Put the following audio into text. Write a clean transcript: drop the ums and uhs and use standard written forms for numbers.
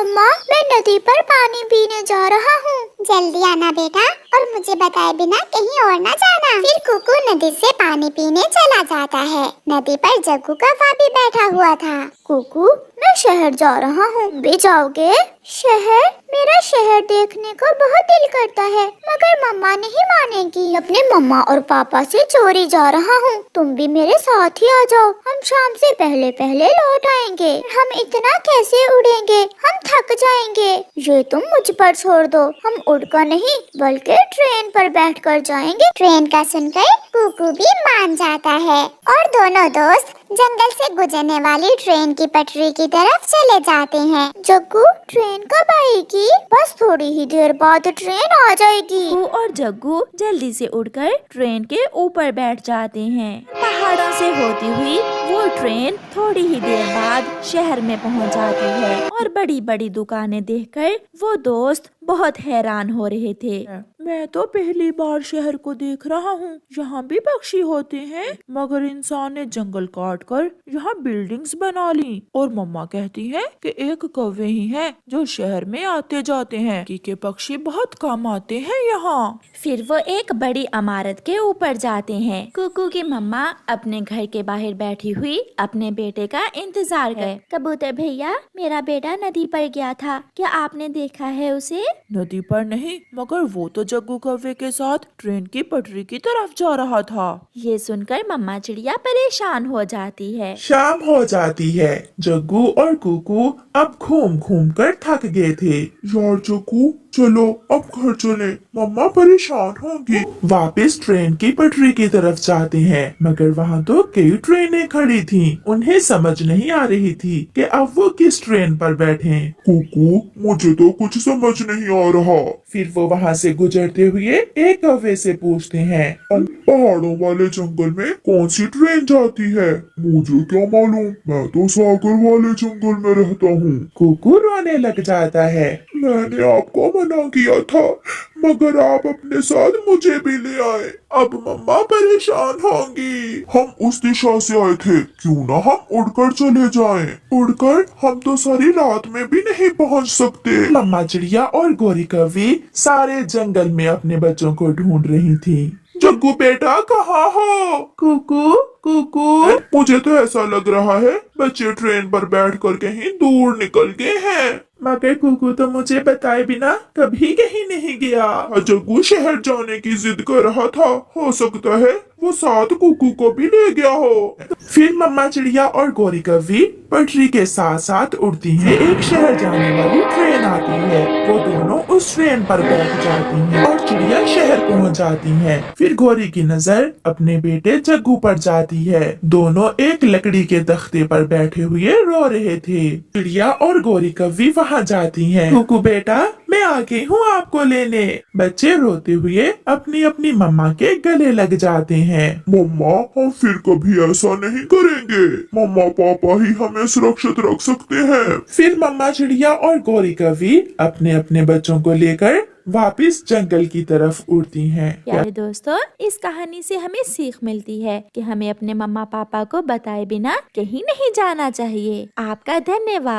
मम्मा, मैं नदी पर पानी पीने जा रहा हूँ। जल्दी आना बेटा, और मुझे बताए बिना कहीं और ना जाना। फिर कुकू नदी से पानी पीने चला जाता है। नदी पर जग्गू का भाभी बैठा हुआ था। कुकू, मैं शहर जा रहा हूँ, भी जाओगे? शहर? मेरा शहर देखने को बहुत दिल करता है, मगर मम्मा नहीं मानेगी। अपने मम्मा और पापा से चोरी जा रहा हूँ, तुम भी मेरे साथ ही आ जाओ। हम शाम से पहले पहले लौट आएंगे। हम इतना कैसे उड़ेंगे, हम थक जाएंगे। ये तुम मुझ पर छोड़ दो, हम उड़कर नहीं बल्कि ट्रेन पर बैठकर जाएंगे। ट्रेन का सुनकर कुकू भी मान जाता है और दोनों दोस्त जंगल से गुजरने वाली ट्रेन की पटरी की तरफ चले जाते हैं। जग्गू, ट्रेन कब आएगी? बस थोड़ी ही देर बाद ट्रेन आ जाएगी। कुकू और जग्गू जल्दी से उड़कर ट्रेन के ऊपर बैठ जाते हैं। पहाड़ों से होती हुई वो ट्रेन थोड़ी ही देर बाद शहर में पहुंच जाती है और बड़ी बड़ी दुकानें देखकर वो दोस्त बहुत हैरान हो रहे थे। मैं तो पहली बार शहर को देख रहा हूँ। यहाँ भी पक्षी होते हैं, मगर इंसान ने जंगल काट कर यहाँ बिल्डिंग्स बना ली। और मम्मा कहती है कि एक कौवे ही हैं जो शहर में आते जाते हैं, कि पक्षी बहुत कम आते हैं यहाँ। फिर वो एक बड़ी इमारत के ऊपर जाते हैं। कुकू की मम्मा अपने घर के बाहर बैठी हुई अपने बेटे का इंतजार कर। कबूतर भैया, मेरा बेटा नदी पर गया था, क्या आपने देखा है उसे? नदी पर नहीं, मगर वो तो जग्गू कौवे के साथ ट्रेन की पटरी की तरफ जा रहा था। ये सुनकर मम्मा चिड़िया परेशान हो जाती है। शाम हो जाती है। जग्गू और कुकू अब घूम घूम कर थक गए थे। यार जग्गू, चलो अब घर चले, मम्मा परेशान होंगी। वापस ट्रेन की पटरी की तरफ जाते हैं, मगर वहाँ तो कई ट्रेनें खड़ी थीं। उन्हें समझ नहीं आ रही थी कि अब वो किस ट्रेन पर बैठे। कुकू, मुझे तो कुछ समझ नहीं आ रहा। फिर वो वहाँ से गुजरते हुए एक कौवे से पूछते हैं, पहाड़ों वाले जंगल में कौन सी ट्रेन जाती है? मुझे क्या मालूम, मैं तो सागर वाले जंगल में रहता हूँ। कुकू रोने लग जाता है। मैंने आपको मना किया था, मगर आप अपने साथ मुझे भी ले आए। अब मम्मा परेशान होंगी। हम उस दिशा से आए थे, क्यों ना हम उड़कर चले जाएं? उड़कर हम तो सारी रात में भी नहीं पहुंच सकते। मम्मा चिड़िया और गोरी कौवी सारे जंगल में अपने बच्चों को ढूंढ रही थी। जग्गू बेटा, कहाँ हो? कुकू, कुकू, मुझे तो ऐसा लग रहा है बच्चे ट्रेन पर बैठकर कहीं दूर निकल गए हैं। मगर कुकू तो मुझे बताए बिना कभी कहीं नहीं गया। जग्गू शहर जाने की जिद कर रहा था, हो सकता है वो साथ कुकू को भी ले गया हो। फिर मम्मा चिड़िया और गोरी कौवी पटरी के साथ साथ उड़ती हैं। एक शहर जाने वाली ट्रेन आती है, वो दोनों उस ट्रेन पर बैठ जाती हैं और चिड़िया शहर पहुंच जाती हैं। फिर गोरी की नजर अपने बेटे जग्गू पर जाती है। दोनों एक लकड़ी के तख्ते पर बैठे हुए रो रहे थे। चिड़िया और गोरी कौवी वहाँ जाती हैं। कुकू बेटा, मैं आ गई हूँ आपको लेने। बच्चे रोते हुए अपनी अपनी मम्मा के गले लग जाते हैं। मम्मा, हम फिर कभी ऐसा नहीं करेंगे। मम्मा पापा ही हमें सुरक्षित रख सकते हैं। फिर मम्मा चिड़िया और गोरी कौवी अपने अपने बच्चों को लेकर वापस जंगल की तरफ उड़ती हैं। प्यारे दोस्तों, इस कहानी से हमें सीख मिलती है कि हमें अपने मम्मा पापा को बताए बिना कहीं नहीं जाना चाहिए। आपका धन्यवाद।